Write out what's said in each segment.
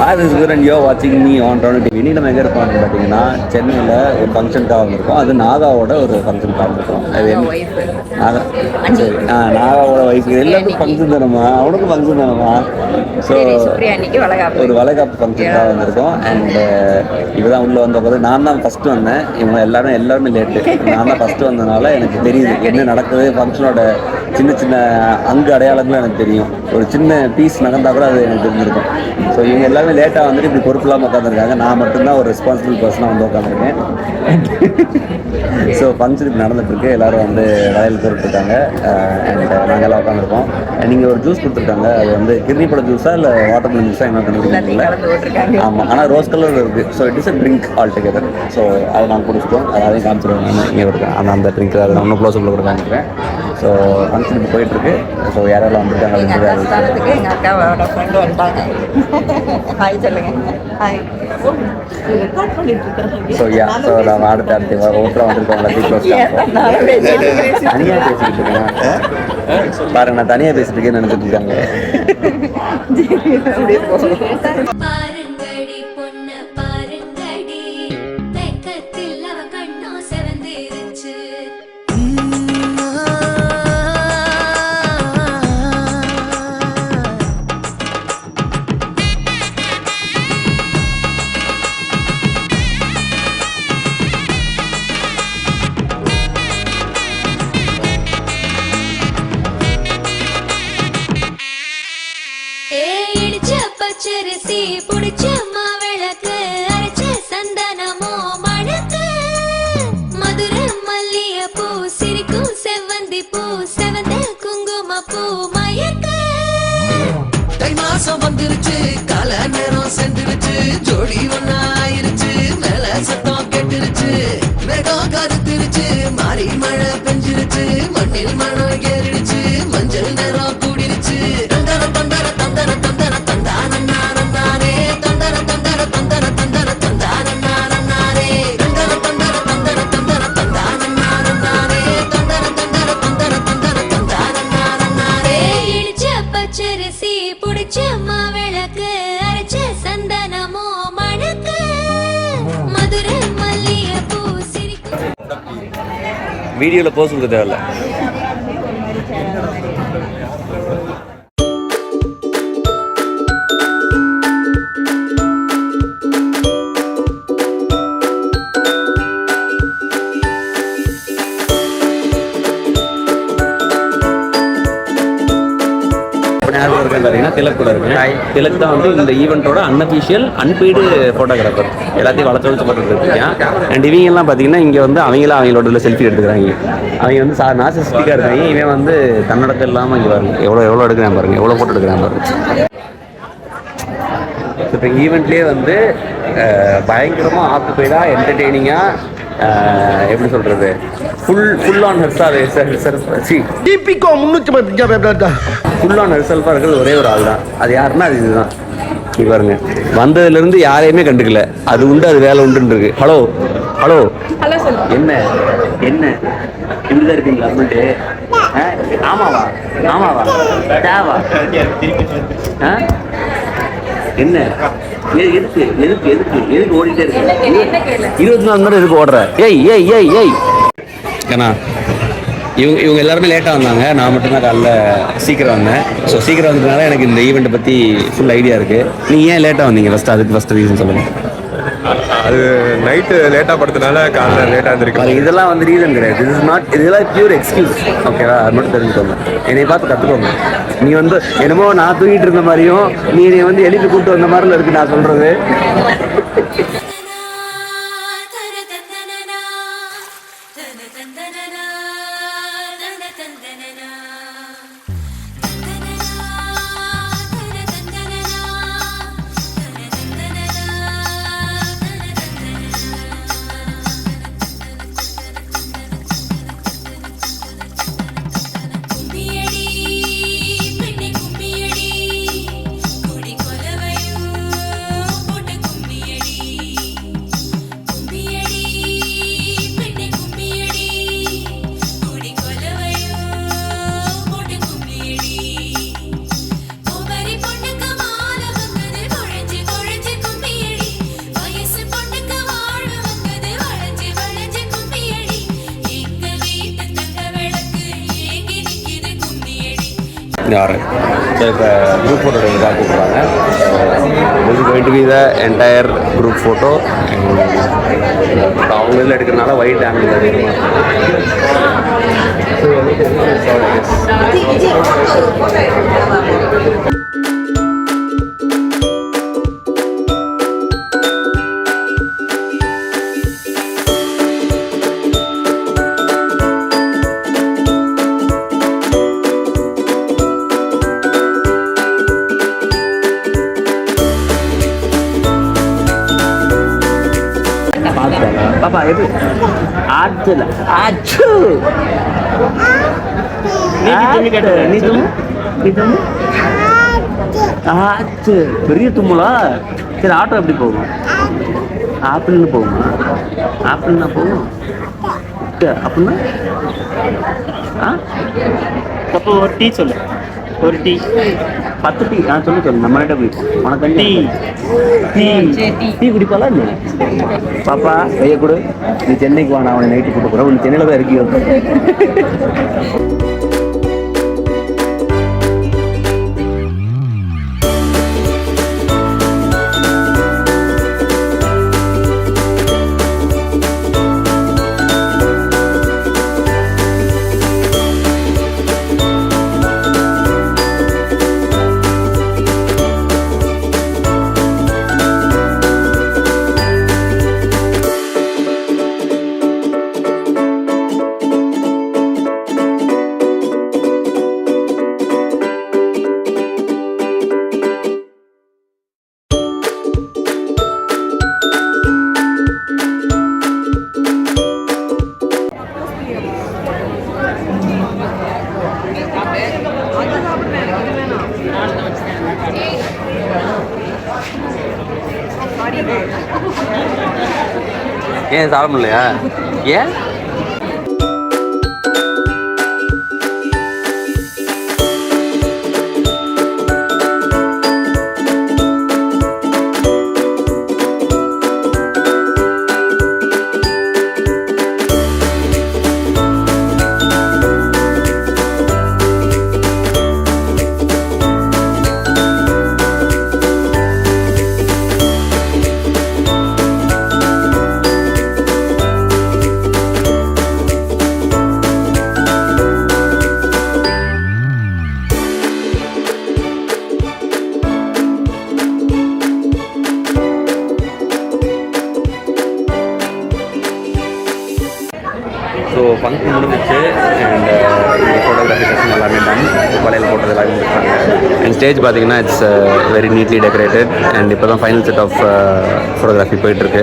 Hi, this is Guru and you're watching me on Toronto TV. இன்னைக்கு நம்ம எங்கே இருக்கோம் பார்த்தீங்கன்னா சென்னையில் ஒரு ஃபங்க்ஷனுக்காக வந்திருக்கோம். அது நாகாவோட ஒரு ஃபங்க்ஷனுக்காக வந்திருக்கோம். அது நாகாவோட ஒய்ஃபு எல்லாத்துக்கும் ஃபங்க்ஷன் தானம்மா, அவனுக்கும் ஃபங்க்ஷன் தானம்மா. ஸோ ஒரு வளைகாப்பு ஃபங்க்ஷனுக்காக வந்திருக்கோம். அண்ட் இப்போ தான் உள்ளே வந்தபோது நான் தான் ஃபஸ்ட்டு வந்தேன். இவங்க எல்லாருமே லேட்டு. நான் தான் ஃபஸ்ட்டு வந்ததுனால எனக்கு தெரியுது என்ன நடக்குது. ஃபங்க்ஷனோட சின்ன சின்ன அங்கு அடையாளங்களும் எனக்கு தெரியும். ஒரு சின்ன பீஸ் நகர்ந்தால் கூட அது எனக்கு தெரிஞ்சிருக்கும். ஸோ இவங்க எல்லாருமே லேட்டாக வந்துட்டு இப்படி பொறுப்பு இல்லாமல் உட்காந்துருக்காங்க. நான் மட்டும்தான் ஒரு ரெஸ்பான்சிபிள் பர்சனாக வந்து உட்காந்துருக்கேன். ஸோ ஃபங்க்ஷன் இப்படி நடந்துகிட்ருக்கு. எல்லோரும் வந்து வளையல் போட்டுருக்காங்க. அண்ட் நாங்கள் எல்லாம் உட்காந்துருக்கோம். நீங்கள் ஒரு ஜூஸ் கொடுத்துருக்காங்க. அது வந்து கிர்னி பழ ஜூஸா இல்லை வாட்டர் மிலன் ஜூஸாக என்ன கண்டுபிடிக்கல. ஆமாம், ஆனால் ரோஸ் கலர் இருக்குது. So it is a drink all together. So அதை நான் குடிச்சிட்டோம். அதையும் காமிச்சிடுவேன். நான் இங்கே இருக்கேன் அந்த ட்ரிங்க் அதை நான் இன்னும் க்ளோஸப்பில் கூட காமிக்கிறேன். ஸோ ஃபங்க்ஷன் இப்போ போயிட்டுருக்கு. ஸோ யாரெல்லாம் வந்திருக்காங்க அப்படின்னு எங்கள் அக்காவோட ஃப்ரெண்டு வந்துட்டாங்க. ஹாய் சொல்லுங்க. ஹாய். ஸோ ஸோ நான் அடுத்து ஒருத்தர் வந்திருக்கோங்களா தனியாக பேசிக்கிட்டு இருக்கேன். பாருங்க, நான் தனியாக பேசிட்டு இருக்கேன்னு நினைச்சிட்டு இருக்காங்க. பச்சரிசி புடிச்ச மாவிளக்கு அரைச்ச சந்தனமோ மணக்கு மதுர மல்லிய பூ சிரிக்கும் செவ்வந்தி பூ செவந்த குங்கும பூ மயக்க தை மாசம் வந்துருச்சு, கால நேரம் சென்றுருச்சு, ஜோடி ஒன்னாயிருச்சு, மேல சத்தம் கெட்டுருச்சு, மேகம் கருத்துருச்சு, மாறி மழை பெஞ்சிருச்சு, மண்ணில் மணம் ஏறிடுச்சு, மஞ்சள் நேரம் கூடிருச்சு. தந்தர தந்தர தந்தர தந்தர தந்தானே தந்தர தந்தர தந்தர தந்தர தந்தானே தந்தர தந்தர தந்தர தந்தர தந்தானே தந்தர தந்தர தந்தர தந்தர தந்தானே. இடிச்ச பச்சரிசி புடிச்ச மாவிளக்கு அரைச்ச சந்தனமோ மணக்கு மதுர மல்லிய பூ சிரிக்கும். வீடியோவில் போஸ்ட் கொடுக்க தேவையில்ல. திலக் கூட இருக்கு. திலக் தான் வந்து இந்த ஈவெண்ட்டோட அன்அஃபிஷியல் அன்பெய்டு ஃபோட்டோகிராஃபர். எல்லாத்தையும் வளர்த்து போட்டு இருக்கேன். அண்ட் இவங்க எல்லாம் பார்த்தீங்கன்னா இங்கே வந்து அவங்களோட செல்ஃபி எடுத்துக்கிறாங்க. அவங்க வந்து நார்சிஸ்டிக்காக இருக்காங்க. இவன் வந்து தன்னடக்கம் இல்லாமல் இங்கே பாருங்க எவ்வளோ எடுக்கிறான் பாருங்க, எவ்வளோ ஃபோட்டோ எடுக்கிறான் பாருங்க. இப்போ ஈவெண்ட்லேயே வந்து பயங்கரமாக ஆக்குப்பைடாக என்டர்டெய்னிங்காக எப்படி சொல்கிறது ஃபுல் ஆன் ஹெர்செல்ஃபாக இருக்கிறது ஒரே ஒரு ஆள் தான். அது யாருன்னா அது இதுதான். பாருங்க, வந்ததுலேருந்து யாரையுமே கண்டுக்கல. அது உண்டு, அது வேலை உண்டுன்னு இருக்கு. ஹலோ ஹலோ ஹலோ என்ன என்ன இப்படிதான் இருக்கீங்களா அப்படின்ட்டு? ஆமாவா ஆமாவா தேவா என்ன எதுக்கு எதுக்கு எதுக்கு எதுக்கு ஓடிட்டே இருக்கு? 24 மணி நேரம் எதுக்கு ஓடுற? ஏய் ஏய் ஏய் ஏய் ஏன்னா இவங்க எல்லாருமே லேட்டாக வந்தாங்க, நான் மட்டும்தான் காலைல சீக்கிரம் வந்தேன். ஸோ சீக்கிரம் வந்ததுனால எனக்கு இந்த ஈவெண்ட்டை பற்றி ஃபுல் ஐடியா இருக்குது. நீங்கள் ஏன் லேட்டாக வந்தீங்க அதுக்கு ஃபஸ்ட்டு ரீசன் சொல்லுங்கள். அது நைட்டு லேட்டாக படுத்தனால காலைல லேட்டாக இருந்திருக்கு. இதெல்லாம் வந்து ரீசன் கிடையாது. இதெல்லாம் பியூர் எக்ஸ்கியூஸ். ஓகேவா? அது மட்டும் தெரிஞ்சுக்கோங்க. என்னை பார்த்து கற்றுக்கோங்க. நீ வந்து என்னமோ நான் தூங்கிட்டு இருந்த மாதிரியும் நீ வந்து எழுப்பி கூப்பிட்டு வந்த மாதிரில இருக்கு நான் சொல்கிறது. யார் ஸோ இப்போ குரூப் ஃபோட்டோ இதாக கூப்பிட்றாங்க. This is going to be the entire group photo. அவங்க இதில் எடுக்கிறதுனால ஒயிட் ஆங்கிள் அதிகமாக பாப்பா எப்படி ஆச்சுல ஆச்சு நீ தும்மு ஆச்சு பெரிய தும்முலா. சரி ஆட்டோ எப்படி போகும்? ஆப்பிள்னு போகுமா? ஆப்பிள்னா போகும் அப்படின்னா அப்போ ஒரு டீ சொல்லு. ஒரு டீ 10 டீ சொல்லு நம்மகிட்ட போய் உனக்கு டீ டீ டீ குடிப்பாளா இல்லை? பாப்பா கையை கொடு. நீ சென்னைக்கு வா, நான் அவனை நைட்டு கூட்டு போகிறேன். நீ சென்னையில் தான் இருக்கியோ. ஏன் சாப்பிட முடியலையா? ஏன்? ஸோ ஃபங்க்ஷன் முடிஞ்சிச்சு. அண்ட் ஃபோட்டோகிராஃபி செஷன் எல்லாமே டன். வளையல் போட்டது எல்லாமே முடிச்சாங்க. அண்ட் ஸ்டேஜ் பார்த்தீங்கன்னா it's very neatly decorated. And இப்போ தான் ஃபைனல் செட் ஆஃப் ஃபோட்டோகிராஃபி போயிட்டுருக்கு.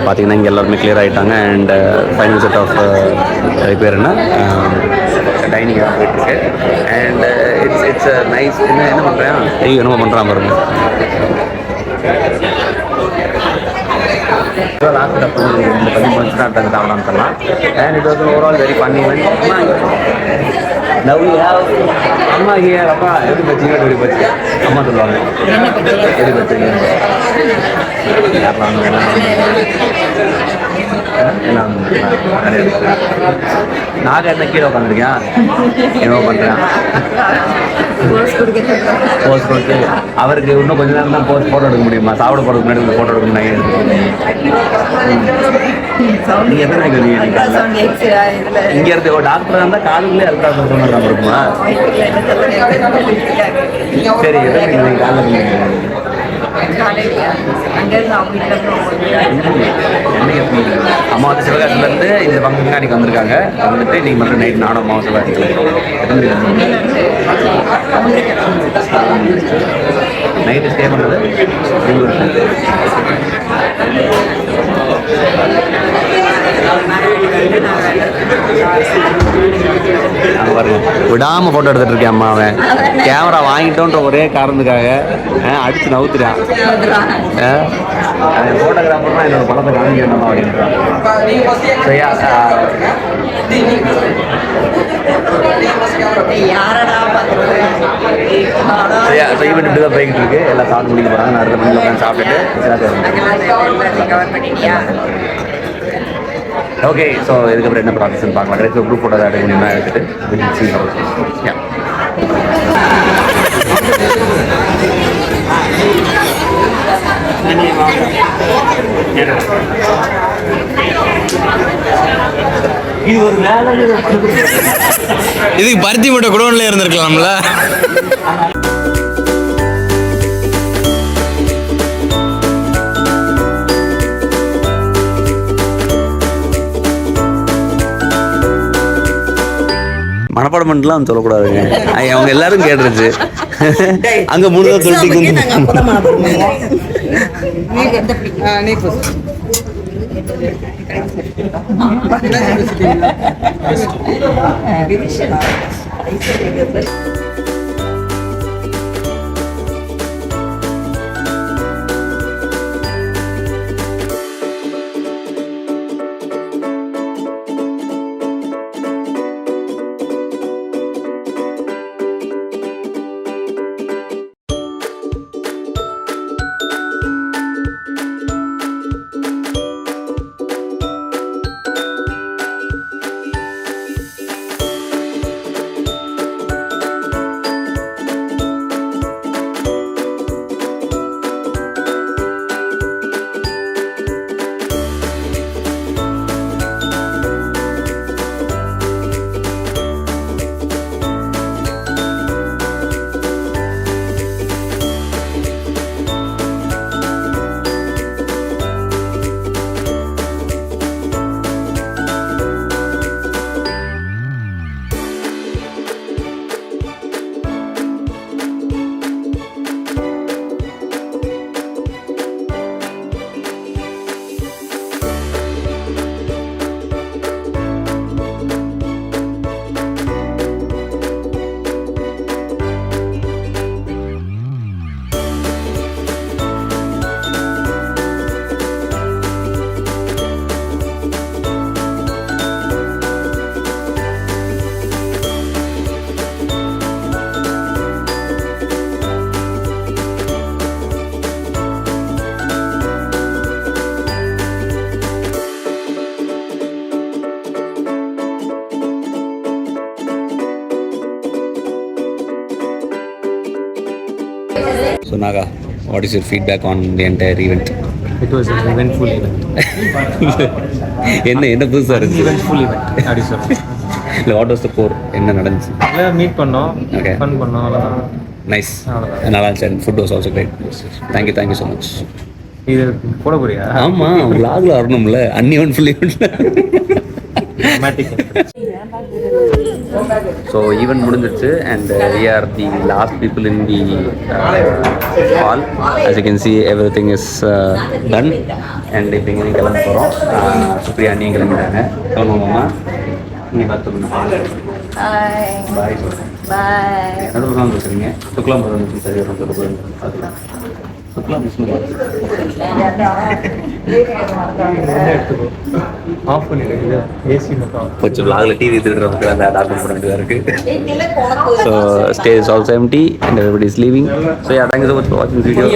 பார்த்தீங்கன்னா இங்கே எல்லாருமே கிளியர் ஆகிட்டாங்க. அண்ட் ஃபைனல் செட் ஆஃப் பேர் என்ன டைனிங் தான் போயிட்டுருக்கு. And it's nice. என்ன பண்ணுறேன்? என்னமோ பண்ணுறான் பாருங்க. லாஸ்ட் இந்த 10 அடுத்தது சாப்பிடாம சொல்லலாம். And it was overall very fun event. Love you have அம்மா ஹியர். அப்பா எப்படி பச்சிங்க? எப்படி பச்சு அம்மா சொல்லுவாங்க. எப்படி பச்சிங்க? நாக என்ன கீழே உட்காந்துருக்கேன் என்ன பண்ணுறேன் போஸ் கொடுக்க போஸ்ட் கொடுத்து அவருக்கு இன்னும் கொஞ்ச நேரம் தான் ஃபோட்டோ எடுக்க முடியுமா? சாப்பிட போகிறதுக்கு முன்னாடி இந்த ஃபோட்டோ எடுக்க முடியும். நீங்கள் எத்தனை மணிக்கு வருவீங்க? இங்கே இருந்து ஒரு டாக்டராக இருந்தால் காலுக்குள்ளே அல்ட்ராசவுண்ட் சொன்னாங்க இருக்குமா? சரி எத்தனை நீங்கள் காலையில் அம்மா வந்து சிவகாசிலேருந்து இந்த ஃபங்க்ஷனுக்கு அன்றைக்கி வந்திருக்காங்க. வந்துட்டு இன்றைக்கி மட்டும் நைட் நானும் அம்மாவும் சிவகாசி நைட்டு ஸ்டே பண்ணுறது விடாமல் ஃபோட்டோ எடுத்துகிட்டு இருக்கேன் அம்மா. அவன் கேமரா வாங்கிட்டோன்ற ஒரே காரணத்துக்காக அடித்து நவுத்துறான். ஃபோட்டோகிராஃபர் தான் என்னோட படத்தை காமிக்கணுமா அப்படின்றான். சரியா சரியா ஸோ ஈவெண்ட் இப்படி தான் போய்கிட்டு இருக்கு. எல்லாம் சாப்பிட்டு முடிக்க போகிறாங்க. நான் அடுத்த மணியில் உட்காந்து சாப்பிட்டுட்டு ஓகே. ஸோ இதுக்கப்புறம் என்ன ப்ராசஸ்ன்னு பார்க்கலாம். கடைசி குரூப் ஃபோட்டோ எடுக்க முடியுமா எடுத்துட்டு இது ஒரு வேலை. இதுக்கு பருத்தி மூட்டை குடோன்ல இருந்திருக்கலாம்ல. மனப்பாடம் பண்ணலாம் சொல்லக்கூடாதுங்க. அவங்க எல்லாரும் கேட்டுருச்சு. அங்க முழுதான் சொல்லிட்டு So Naga, what is your feedback on the entire event? It was an eventful event. என்ன புதுசாக இருந்துச்சு? Eventful event. அப்படி சொல்றேன். இல்லை வாட் வாஸ் த கோர்? என்ன நடந்துச்சு? எல்லாம் மீட் பண்ணோம். Okay. ஃபன் பண்ணோம். அவ்வளோதான். நைஸ். நல்லா இருந்துச்சு. Food was also great. Thank you so much. இது போட போறியா? ஆமாம், vlogல வரணும்ல. அன்னியவன் ஃபுல் ஈவெண்ட்ல. ஸோ ஈவெண்ட் முடிஞ்சிருச்சு and we are the last people in the hall. As you can see, everything is done and இப்போ இங்கே கிளம்ப போகிறோம். சுப்ரியா நீ கிளம்பிட்டாங்க. கிளம்புவோம்மா. நீ பார்த்து பாய் பாய். நடுவில் பேசுறீங்க. சுக்லாம் பதம் சரி வரும் பார்த்துக்கலாம். சுக்லாம் ஆஃப் பண்ணிடுங்க. ஏசி மட்டும் கொஞ்சம் vlogல டிவி திருடுறவங்க அந்த டாக்குமெண்ட் பண்ண வேண்டியதாக இருக்குது. So stay is also empty and everybody is leaving. So thank you so much for watching this video.